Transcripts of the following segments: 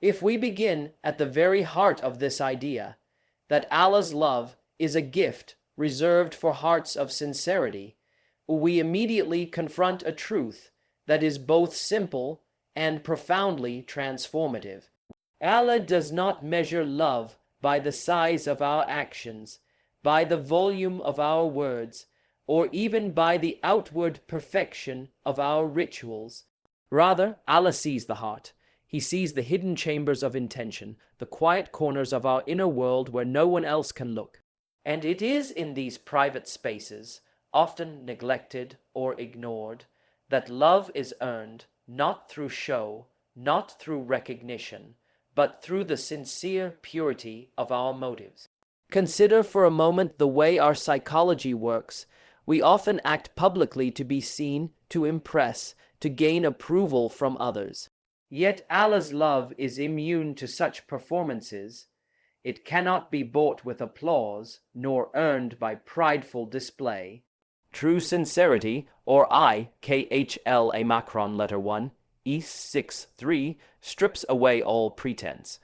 If we begin at the very heart of this idea, that Allah's love is a gift reserved for hearts of sincerity, we immediately confront a truth that is both simple and profoundly transformative. Allah does not measure love by the size of our actions, by the volume of our words, or even by the outward perfection of our rituals. Rather, Allah sees the heart. He sees the hidden chambers of intention, the quiet corners of our inner world where no one else can look. And it is in these private spaces, often neglected or ignored, that love is earned, not through show, not through recognition, but through the sincere purity of our motives. Consider for a moment the way our psychology works. We often act publicly to be seen, to impress, to gain approval from others. Yet Allah's love is immune to such performances. It cannot be bought with applause, nor earned by prideful display. True sincerity, or IKHL a Macron letter 1, E63, strips away all pretense.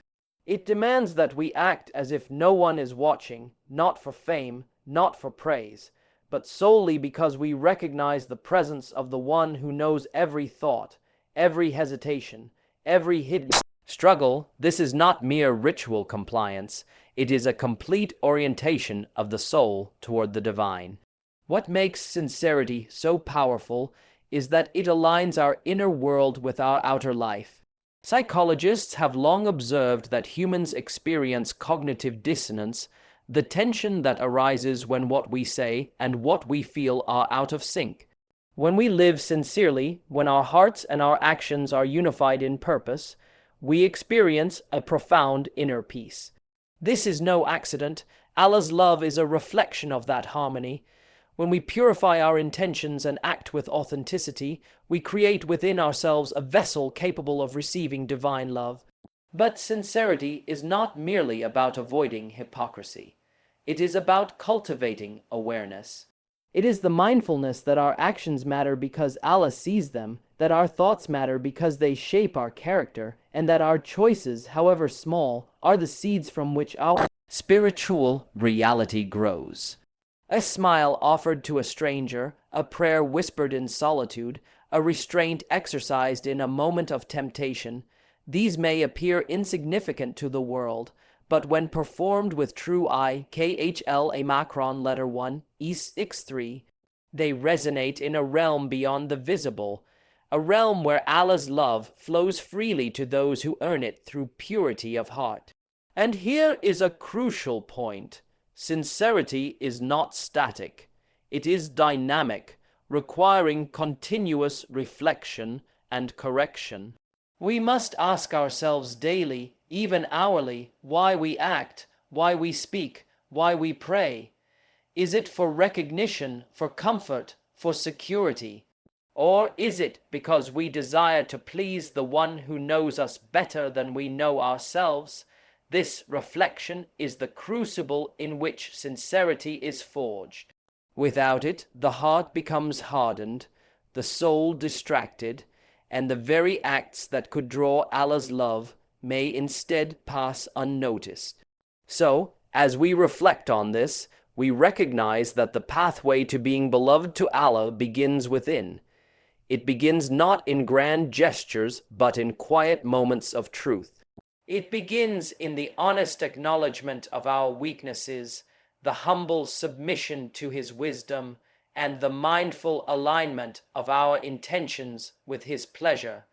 It demands that we act as if no one is watching, not for fame, not for praise, but solely because we recognize the presence of the one who knows every thought, every hesitation, every hidden struggle. This is not mere ritual compliance. It is a complete orientation of the soul toward the divine. What makes sincerity so powerful is that it aligns our inner world with our outer life. Psychologists have long observed that humans experience cognitive dissonance, the tension that arises when what we say and what we feel are out of sync. When we live sincerely, when our hearts and our actions are unified in purpose, we experience a profound inner peace. This is no accident. Allah's love is a reflection of that harmony. When we purify our intentions and act with authenticity, we create within ourselves a vessel capable of receiving divine love. But sincerity is not merely about avoiding hypocrisy. It is about cultivating awareness. It is the mindfulness that our actions matter because Allah sees them, that our thoughts matter because they shape our character, and that our choices, however small, are the seeds from which our spiritual reality grows. A smile offered to a stranger, a prayer whispered in solitude, a restraint exercised in a moment of temptation, these may appear insignificant to the world, but when performed with true IKHL a Macron letter 1, E63, they resonate in a realm beyond the visible, a realm where Allah's love flows freely to those who earn it through purity of heart. And here is a crucial point. Sincerity is not static. It is dynamic, requiring continuous reflection and correction. We must ask ourselves daily, even hourly, why we act, why we speak, why we pray. Is it for recognition, for comfort, for security? Or is it because we desire to please the one who knows us better than we know ourselves? This reflection is the crucible in which sincerity is forged. Without it, the heart becomes hardened, the soul distracted, and the very acts that could draw Allah's love may instead pass unnoticed. So, as we reflect on this, we recognize that the pathway to being beloved to Allah begins within. It begins not in grand gestures, but in quiet moments of truth. It begins in the honest acknowledgement of our weaknesses, the humble submission to His wisdom, and the mindful alignment of our intentions with His pleasure.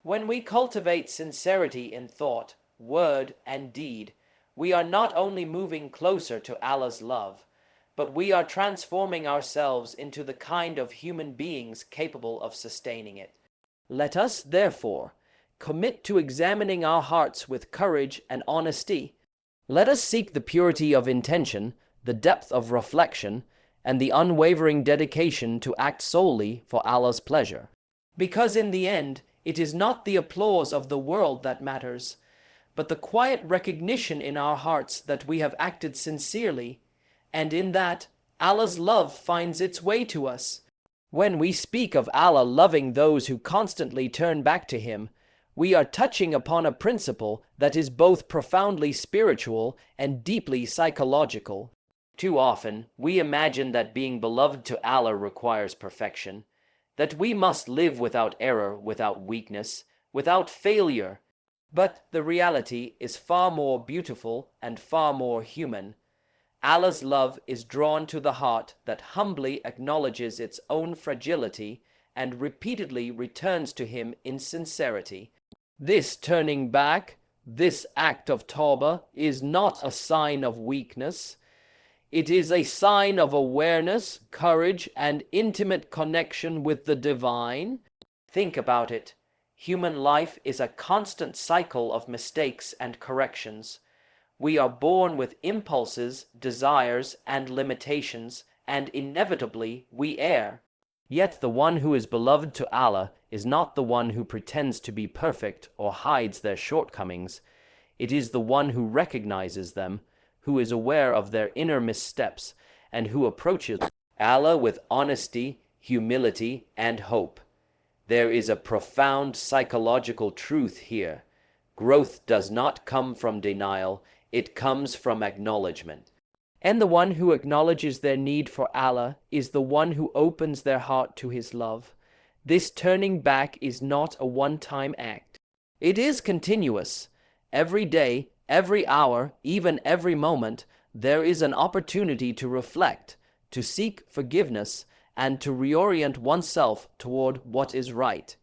When we cultivate sincerity in thought, word, and deed, we are not only moving closer to Allah's love, but we are transforming ourselves into the kind of human beings capable of sustaining it. Let us, therefore, commit to examining our hearts with courage and honesty. Let us seek the purity of intention, the depth of reflection, and the unwavering dedication to act solely for Allah's pleasure. Because in the end, it is not the applause of the world that matters, but the quiet recognition in our hearts that we have acted sincerely, and in that, Allah's love finds its way to us. When we speak of Allah loving those who constantly turn back to Him, we are touching upon a principle that is both profoundly spiritual and deeply psychological. Too often, we imagine that being beloved to Allah requires perfection, that we must live without error, without weakness, without failure. But the reality is far more beautiful and far more human. Allah's love is drawn to the heart that humbly acknowledges its own fragility and repeatedly returns to Him in sincerity. This turning back, this act of tawbah, is not a sign of weakness. It is a sign of awareness, courage, and intimate connection with the divine. Think about it. Human life is a constant cycle of mistakes and corrections. We are born with impulses, desires, and limitations, and inevitably we err. Yet the one who is beloved to Allah is not the one who pretends to be perfect or hides their shortcomings. It is the one who recognizes them, who is aware of their inner missteps, and who approaches Allah with honesty, humility, and hope. There is a profound psychological truth here. Growth does not come from denial, it comes from acknowledgement. And the one who acknowledges their need for Allah is the one who opens their heart to His love. This turning back is not a one-time act. It is continuous. Every day, every hour, even every moment, there is an opportunity to reflect, to seek forgiveness, and to reorient oneself toward what is right.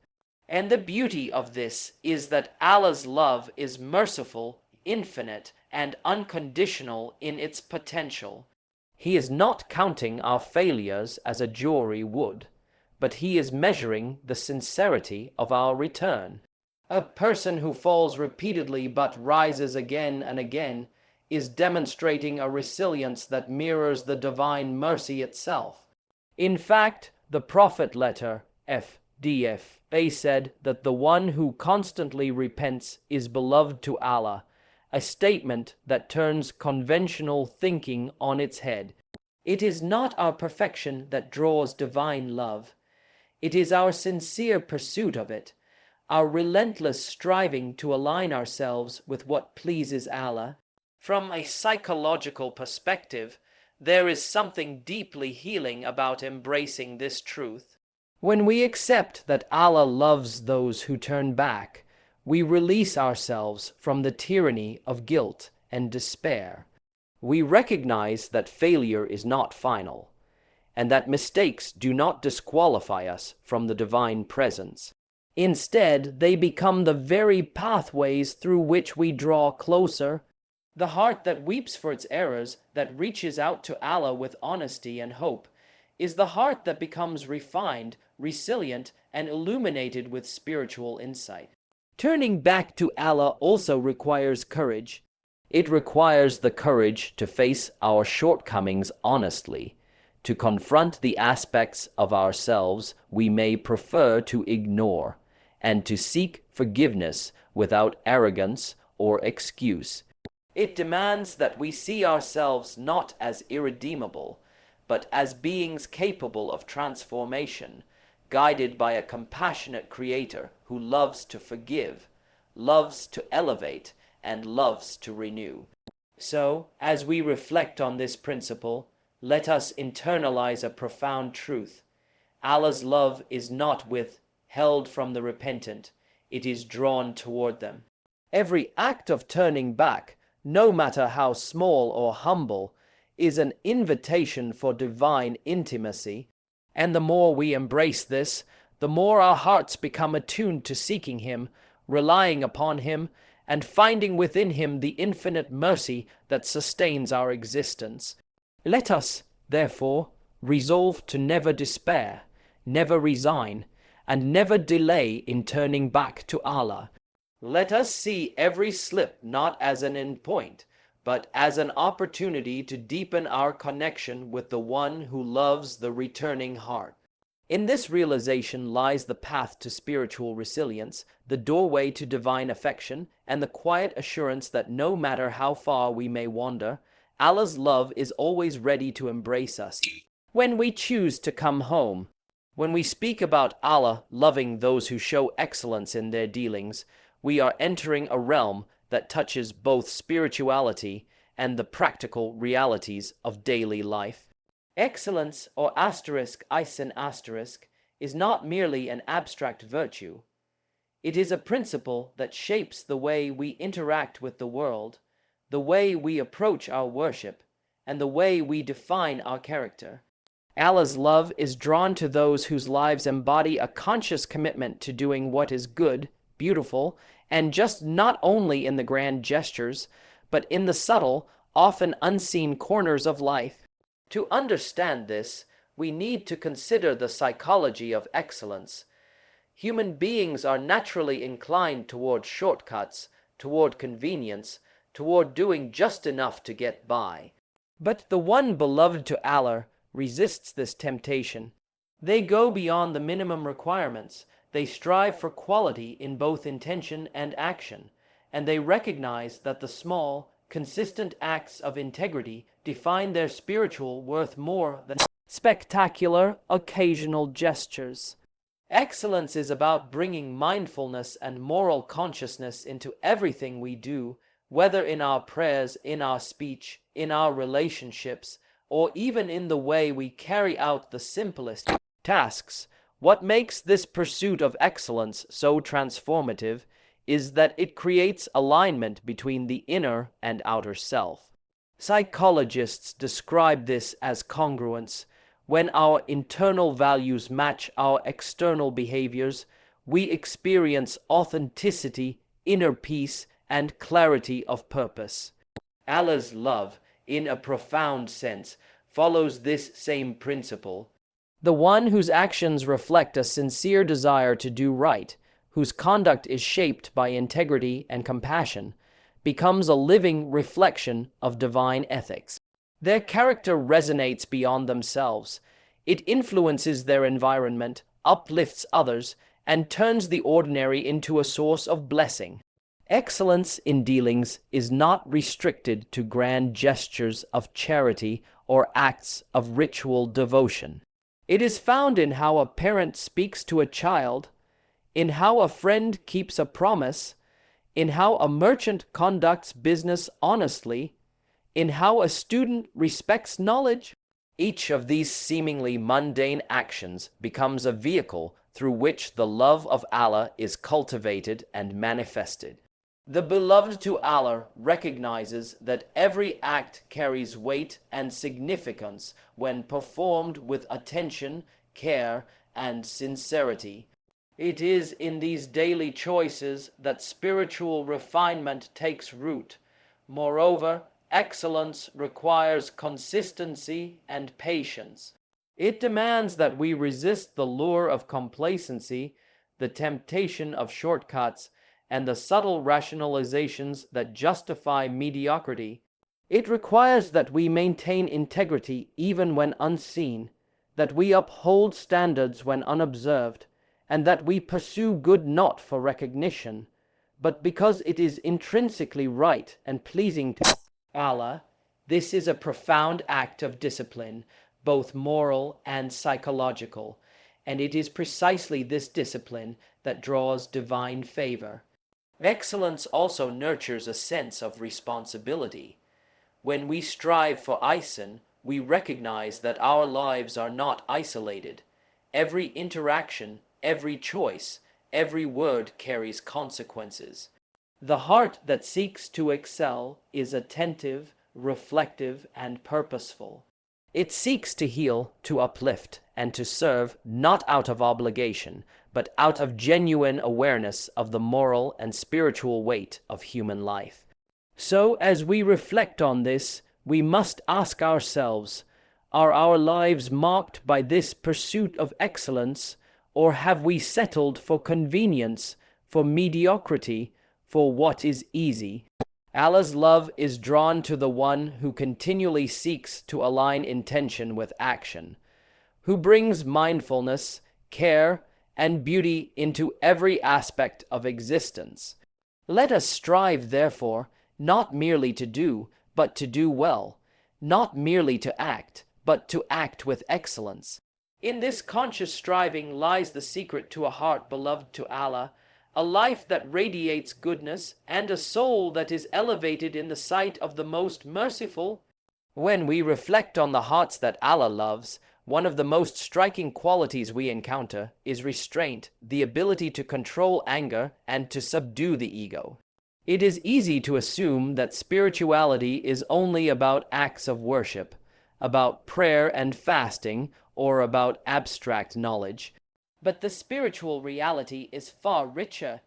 And the beauty of this is that Allah's love is merciful, infinite, and unconditional in its potential. He is not counting our failures as a jury would, but He is measuring the sincerity of our return. A person who falls repeatedly but rises again and again is demonstrating a resilience that mirrors the divine mercy itself. In fact, the Prophet letter FDFA said that the one who constantly repents is beloved to Allah, a statement that turns conventional thinking on its head. It is not our perfection that draws divine love. It is our sincere pursuit of it, our relentless striving to align ourselves with what pleases Allah. From a psychological perspective, there is something deeply healing about embracing this truth. When we accept that Allah loves those who turn back, we release ourselves from the tyranny of guilt and despair. We recognize that failure is not final, and that mistakes do not disqualify us from the divine presence. Instead, they become the very pathways through which we draw closer. The heart that weeps for its errors, that reaches out to Allah with honesty and hope, is the heart that becomes refined, resilient, and illuminated with spiritual insight. Turning back to Allah also requires courage. It requires the courage to face our shortcomings honestly, to confront the aspects of ourselves we may prefer to ignore, and to seek forgiveness without arrogance or excuse. It demands that we see ourselves not as irredeemable, but as beings capable of transformation, guided by a compassionate Creator who loves to forgive, loves to elevate, and loves to renew. So, as we reflect on this principle, let us internalize a profound truth. Allah's love is not withheld from the repentant, it is drawn toward them. Every act of turning back, no matter how small or humble, is an invitation for divine intimacy, and the more we embrace this, the more our hearts become attuned to seeking Him, relying upon Him, and finding within Him the infinite mercy that sustains our existence. Let us, therefore, resolve to never despair, never resign, and never delay in turning back to Allah. Let us see every slip not as an endpoint, but as an opportunity to deepen our connection with the one who loves the returning heart. In this realization lies the path to spiritual resilience, the doorway to divine affection, and the quiet assurance that no matter how far we may wander, Allah's love is always ready to embrace us when we choose to come home. When we speak about Allah loving those who show excellence in their dealings, we are entering a realm that touches both spirituality and the practical realities of daily life. Excellence, or Ihsan is not merely an abstract virtue. It is a principle that shapes the way we interact with the world, the way we approach our worship, and the way we define our character. Allah's love is drawn to those whose lives embody a conscious commitment to doing what is good, beautiful, and just, not only in the grand gestures, but in the subtle, often unseen corners of life. To understand this, we need to consider the psychology of excellence. Human beings are naturally inclined toward shortcuts, toward convenience, toward doing just enough to get by. But the one beloved to Allah resists this temptation. They go beyond the minimum requirements. They strive for quality in both intention and action, and they recognize that the small, consistent acts of integrity define their spiritual worth more than spectacular, occasional gestures. Excellence is about bringing mindfulness and moral consciousness into everything we do, whether in our prayers, in our speech, in our relationships, or even in the way we carry out the simplest tasks. What makes this pursuit of excellence so transformative is that it creates alignment between the inner and outer self. Psychologists describe this as congruence. When our internal values match our external behaviors, we experience authenticity, inner peace, and clarity of purpose. Allah's love, in a profound sense, follows this same principle. The one whose actions reflect a sincere desire to do right, whose conduct is shaped by integrity and compassion, becomes a living reflection of divine ethics. Their character resonates beyond themselves. It influences their environment, uplifts others, and turns the ordinary into a source of blessing. Excellence in dealings is not restricted to grand gestures of charity or acts of ritual devotion. It is found in how a parent speaks to a child, in how a friend keeps a promise, in how a merchant conducts business honestly, in how a student respects knowledge. Each of these seemingly mundane actions becomes a vehicle through which the love of Allah is cultivated and manifested. The beloved to Allah recognizes that every act carries weight and significance when performed with attention, care, and sincerity. It is in these daily choices that spiritual refinement takes root. Moreover, excellence requires consistency and patience. It demands that we resist the lure of complacency, the temptation of shortcuts, and the subtle rationalizations that justify mediocrity. It requires that we maintain integrity even when unseen, that we uphold standards when unobserved, and that we pursue good not for recognition, but because it is intrinsically right and pleasing to Allah. This is a profound act of discipline, both moral and psychological, and it is precisely this discipline that draws divine favor. Excellence also nurtures a sense of responsibility. When we strive for Ihsan, we recognize that our lives are not isolated. Every interaction, every choice, every word carries consequences. The heart that seeks to excel is attentive, reflective, and purposeful. It seeks to heal, to uplift, and to serve, not out of obligation, but out of genuine awareness of the moral and spiritual weight of human life. So, as we reflect on this, we must ask ourselves, are our lives marked by this pursuit of excellence, or have we settled for convenience, for mediocrity, for what is easy? Allah's love is drawn to the one who continually seeks to align intention with action, who brings mindfulness, care, and beauty into every aspect of existence. Let us strive, therefore, not merely to do, but to do well, not merely to act, but to act with excellence. In this conscious striving lies the secret to a heart beloved to Allah, a life that radiates goodness, and a soul that is elevated in the sight of the most merciful. When we reflect on the hearts that Allah loves, one of the most striking qualities we encounter is restraint, the ability to control anger and to subdue the ego. It is easy to assume that spirituality is only about acts of worship, about prayer and fasting, or about abstract knowledge. But the spiritual reality is far richer.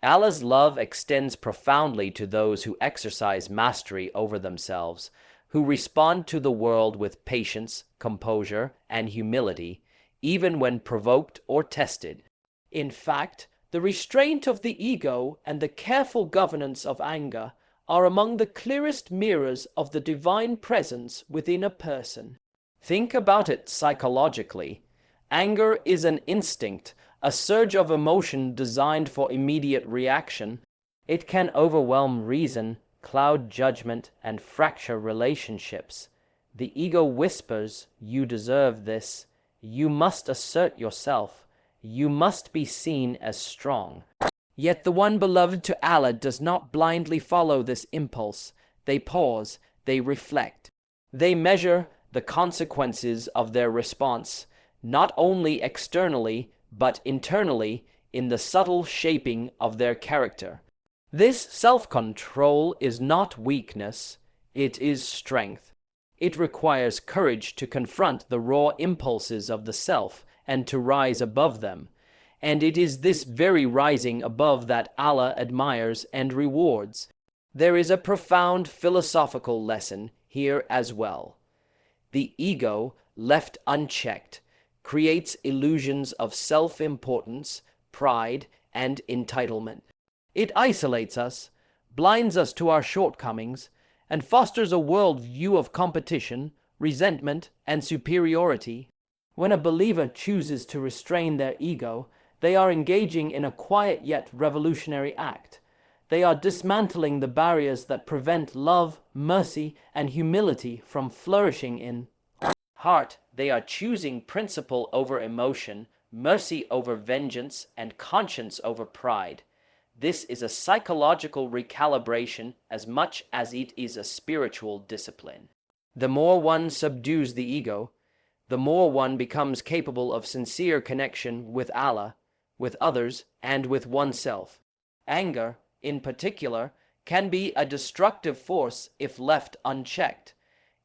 Allah's love extends profoundly to those who exercise mastery over themselves, who respond to the world with patience, composure, and humility, even when provoked or tested. In fact, the restraint of the ego and the careful governance of anger are among the clearest mirrors of the divine presence within a person. Think about it psychologically. Anger is an instinct, a surge of emotion designed for immediate reaction. It can overwhelm reason, cloud judgment, and fracture relationships. The ego whispers, "You deserve this. You must assert yourself. You must be seen as strong." Yet the one beloved to Allah does not blindly follow this impulse. They pause, they reflect. They measure the consequences of their response, not only externally, but internally, in the subtle shaping of their character. This self-control is not weakness, it is strength. It requires courage to confront the raw impulses of the self and to rise above them. And it is this very rising above that Allah admires and rewards. There is a profound philosophical lesson here as well. The ego, left unchecked, creates illusions of self-importance, pride, and entitlement. It isolates us, blinds us to our shortcomings, and fosters a world view of competition, resentment, and superiority. When a believer chooses to restrain their ego, they are engaging in a quiet yet revolutionary act. They are dismantling the barriers that prevent love, mercy, and humility from flourishing in heart. They are choosing principle over emotion, mercy over vengeance, and conscience over pride. This is a psychological recalibration as much as it is a spiritual discipline. The more one subdues the ego, the more one becomes capable of sincere connection with Allah, with others, and with oneself. Anger, in particular, can be a destructive force if left unchecked.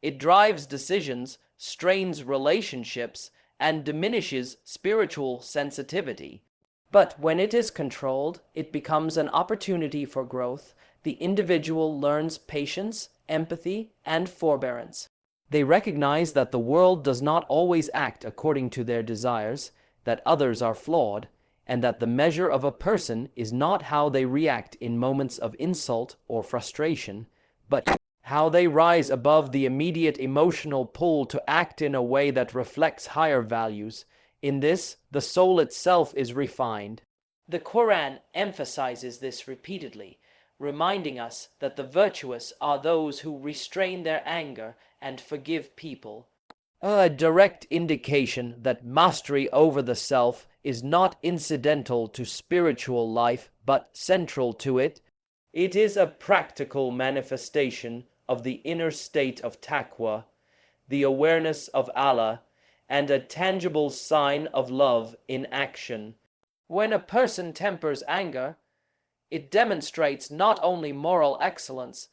It drives decisions, strains relationships, and diminishes spiritual sensitivity. But when it is controlled, it becomes an opportunity for growth. The individual learns patience, empathy, and forbearance. They recognize that the world does not always act according to their desires, that others are flawed, and that the measure of a person is not how they react in moments of insult or frustration, but how they rise above the immediate emotional pull to act in a way that reflects higher values. In this, the soul itself is refined. The Quran emphasizes this repeatedly, reminding us that the virtuous are those who restrain their anger and forgive people. A direct indication that mastery over the self is not incidental to spiritual life but central to it. It is a practical manifestation of the inner state of Taqwa, the awareness of Allah, and a tangible sign of love in action. When a person tempers anger, it demonstrates not only moral excellence,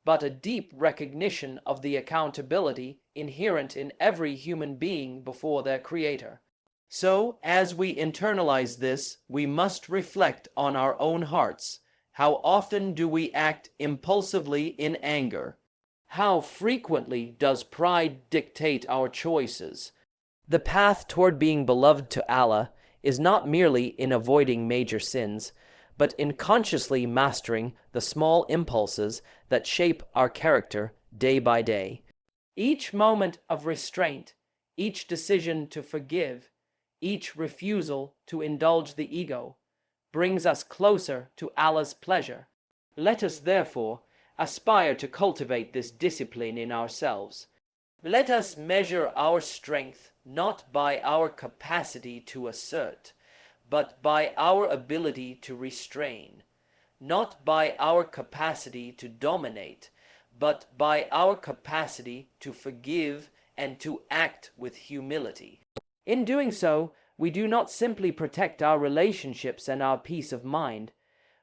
but a deep recognition of the accountability inherent in every human being before their Creator. So, as we internalize this, we must reflect on our own hearts. How often do we act impulsively in anger? How frequently does pride dictate our choices? The path toward being beloved to Allah is not merely in avoiding major sins, but in consciously mastering the small impulses that shape our character day by day. Each moment of restraint, each decision to forgive, each refusal to indulge the ego, brings us closer to Allah's pleasure. Let us therefore aspire to cultivate this discipline in ourselves. Let us measure our strength not by our capacity to assert, but by our ability to restrain, not by our capacity to dominate, but by our capacity to forgive and to act with humility. In doing so, we do not simply protect our relationships and our peace of mind.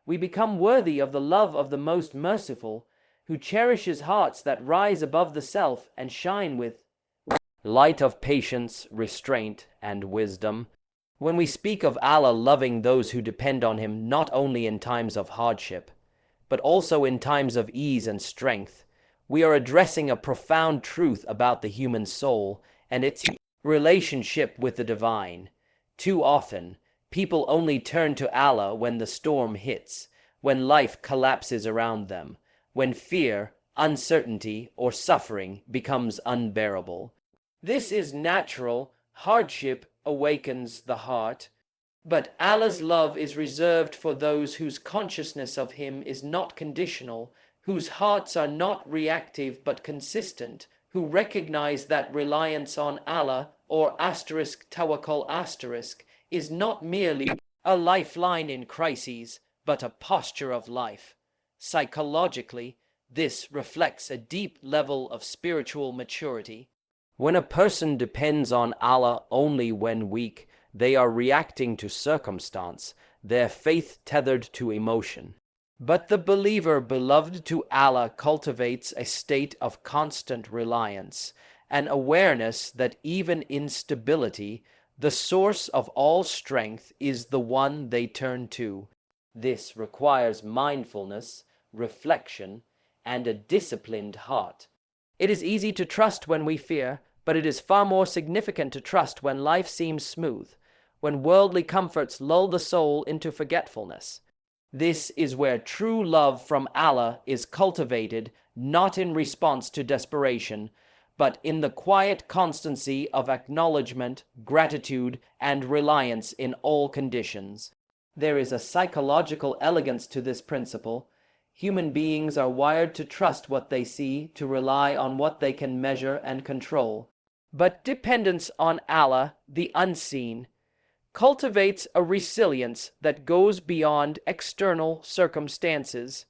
We become worthy of the love of the Most Merciful, who cherishes hearts that rise above the self and shine with light of patience, restraint, and wisdom. When we speak of Allah loving those who depend on Him not only in times of hardship, but also in times of ease and strength, we are addressing a profound truth about the human soul and its relationship with the divine. Too often, people only turn to Allah when the storm hits, when life collapses around them, when fear, uncertainty, or suffering becomes unbearable. This is natural. Hardship awakens the heart, but Allah's love is reserved for those whose consciousness of Him is not conditional, whose hearts are not reactive but consistent, who recognize that reliance on Allah or tawakkul is not merely a lifeline in crises, but a posture of life. Psychologically, this reflects a deep level of spiritual maturity. When a person depends on Allah only when weak, they are reacting to circumstance, their faith tethered to emotion. But the believer beloved to Allah cultivates a state of constant reliance, an awareness that even in stability, the source of all strength is the one they turn to. This requires mindfulness, reflection, and a disciplined heart. It is easy to trust when we fear, but it is far more significant to trust when life seems smooth, when worldly comforts lull the soul into forgetfulness. This is where true love from Allah is cultivated, not in response to desperation, but in the quiet constancy of acknowledgement, gratitude, and reliance in all conditions. There is a psychological elegance to this principle. Human beings are wired to trust what they see, to rely on what they can measure and control. But dependence on Allah, the unseen, cultivates a resilience that goes beyond external circumstances.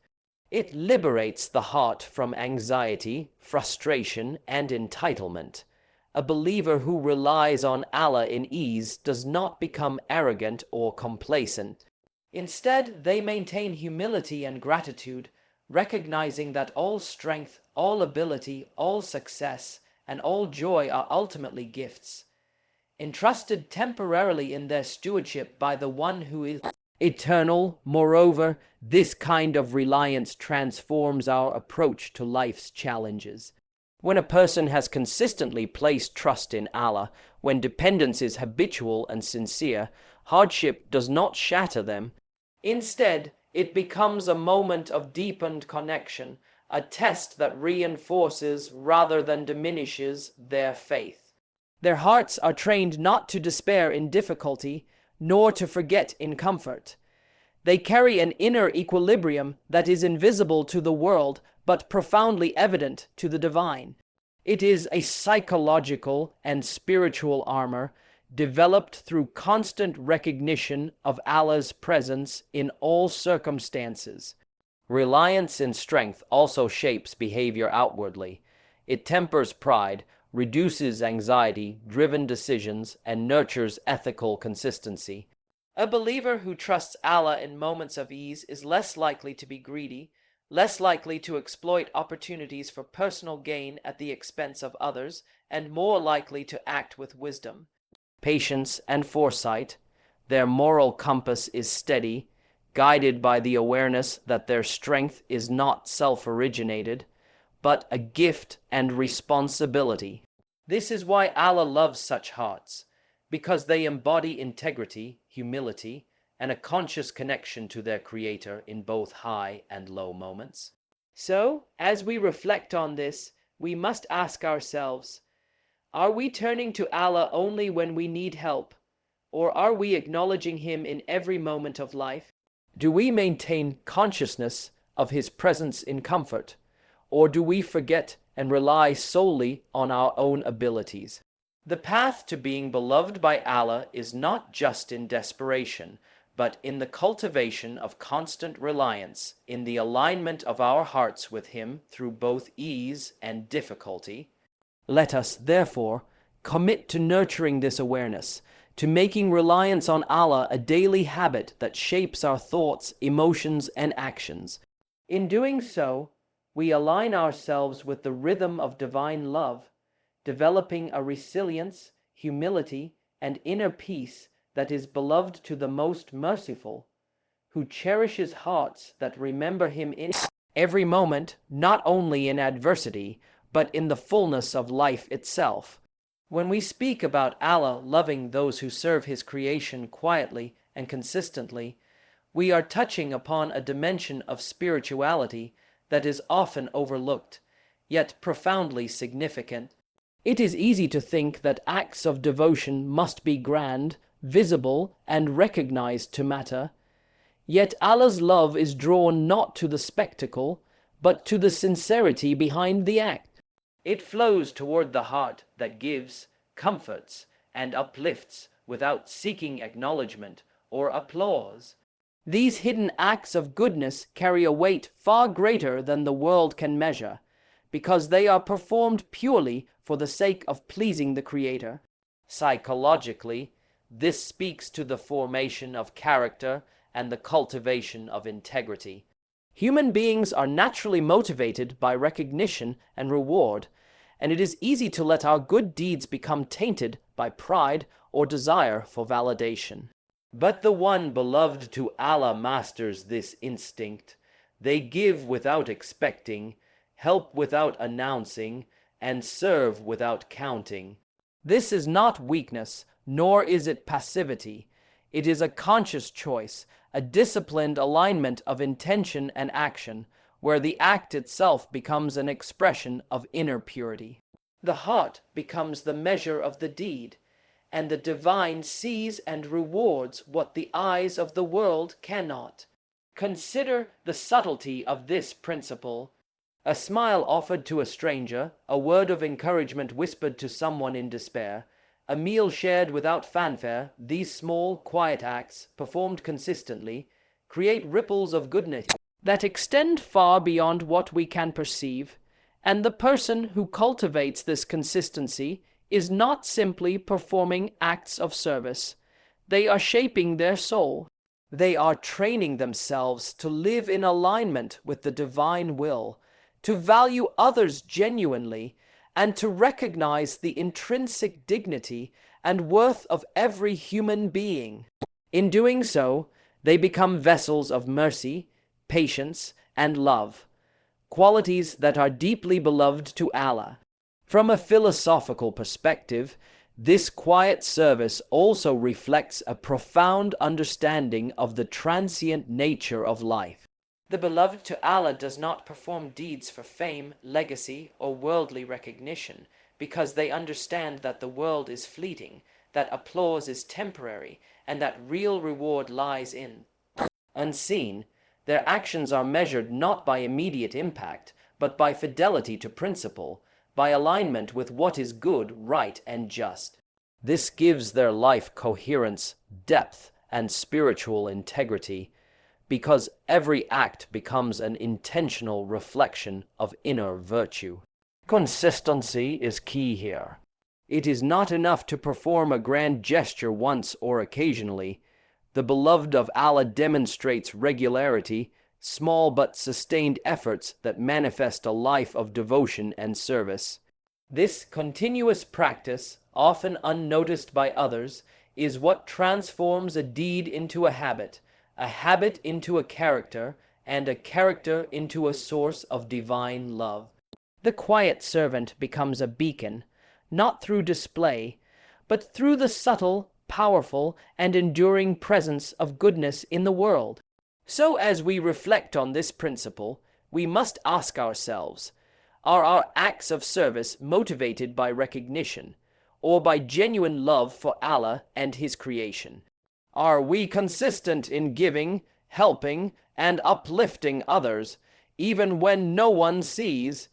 It liberates the heart from anxiety, frustration, and entitlement. A believer who relies on Allah in ease does not become arrogant or complacent. Instead, they maintain humility and gratitude, recognizing that all strength, all ability, all success, and all joy are ultimately gifts, entrusted temporarily in their stewardship by the one who is eternal. Moreover, this kind of reliance transforms our approach to life's challenges. When a person has consistently placed trust in Allah, when dependence is habitual and sincere, hardship does not shatter them. Instead, it becomes a moment of deepened connection, a test that reinforces rather than diminishes their faith. Their hearts are trained not to despair in difficulty, nor to forget in comfort. They carry an inner equilibrium that is invisible to the world, but profoundly evident to the divine. It is a psychological and spiritual armor developed through constant recognition of Allah's presence in all circumstances. Reliance in strength also shapes behavior outwardly. It tempers pride, reduces anxiety-driven decisions, and nurtures ethical consistency. A believer who trusts Allah in moments of ease is less likely to be greedy, less likely to exploit opportunities for personal gain at the expense of others, and more likely to act with wisdom, patience, and foresight. Their moral compass is steady, guided by the awareness that their strength is not self-originated, but a gift and responsibility. This is why Allah loves such hearts, because they embody integrity, humility, and a conscious connection to their Creator in both high and low moments. So, as we reflect on this, we must ask ourselves, are we turning to Allah only when we need help, or are we acknowledging Him in every moment of life? Do we maintain consciousness of His presence in comfort, or do we forget and rely solely on our own abilities? The path to being beloved by Allah is not just in desperation, but in the cultivation of constant reliance, in the alignment of our hearts with Him through both ease and difficulty. Let us, therefore, commit to nurturing this awareness, to making reliance on Allah a daily habit that shapes our thoughts, emotions, and actions. In doing so, we align ourselves with the rhythm of divine love, developing a resilience, humility, and inner peace that is beloved to the most merciful, who cherishes hearts that remember Him in every moment, not only in adversity, but in the fullness of life itself. When we speak about Allah loving those who serve His creation quietly and consistently, we are touching upon a dimension of spirituality that is often overlooked, yet profoundly significant. It is easy to think that acts of devotion must be grand, visible, and recognized to matter. Yet Allah's love is drawn not to the spectacle, but to the sincerity behind the act. It flows toward the heart that gives, comforts, and uplifts without seeking acknowledgement or applause. These hidden acts of goodness carry a weight far greater than the world can measure, because they are performed purely for the sake of pleasing the Creator. Psychologically, this speaks to the formation of character and the cultivation of integrity. Human beings are naturally motivated by recognition and reward, and it is easy to let our good deeds become tainted by pride or desire for validation. But the one beloved to Allah masters this instinct. They give without expecting, help without announcing, and serve without counting. This is not weakness, nor is it passivity. It is a conscious choice, a disciplined alignment of intention and action, where the act itself becomes an expression of inner purity. The heart becomes the measure of the deed, and the divine sees and rewards what the eyes of the world cannot. Consider the subtlety of this principle. A smile offered to a stranger, a word of encouragement whispered to someone in despair, a meal shared without fanfare, these small, quiet acts, performed consistently, create ripples of goodness that extend far beyond what we can perceive, and the person who cultivates this consistency is not simply performing acts of service. They are shaping their soul. They are training themselves to live in alignment with the divine will, to value others genuinely, and to recognize the intrinsic dignity and worth of every human being. In doing so, they become vessels of mercy, patience, and love, qualities that are deeply beloved to Allah. From a philosophical perspective, this quiet service also reflects a profound understanding of the transient nature of life. The beloved to Allah does not perform deeds for fame, legacy, or worldly recognition, because they understand that the world is fleeting, that applause is temporary, and that real reward lies in unseen. Their actions are measured not by immediate impact, but by fidelity to principle, by alignment with what is good, right, and just. This gives their life coherence, depth, and spiritual integrity, because every act becomes an intentional reflection of inner virtue. Consistency is key here. It is not enough to perform a grand gesture once or occasionally. The beloved of Allah demonstrates regularity, small but sustained efforts that manifest a life of devotion and service. This continuous practice, often unnoticed by others, is what transforms a deed into a habit into a character, and a character into a source of divine love. The quiet servant becomes a beacon, not through display, but through the subtle, powerful, and enduring presence of goodness in the world. So as we reflect on this principle, we must ask ourselves, are our acts of service motivated by recognition, or by genuine love for Allah and His creation? Are we consistent in giving, helping, and uplifting others, even when no one sees?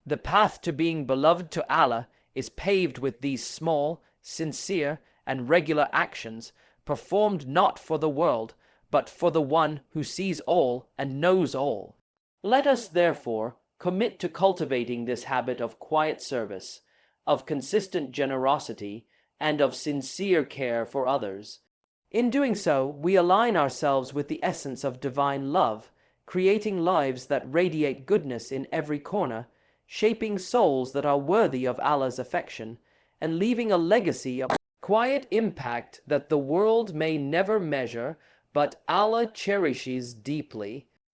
The path to being beloved to Allah is paved with these small, sincere, and regular actions, performed not for the world, but for the one who sees all and knows all. Let us, therefore, commit to cultivating this habit of quiet service, of consistent generosity, and of sincere care for others. In doing so, we align ourselves with the essence of divine love, creating lives that radiate goodness in every corner, shaping souls that are worthy of Allah's affection, and leaving a legacy of quiet impact that the world may never measure, but Allah cherishes deeply.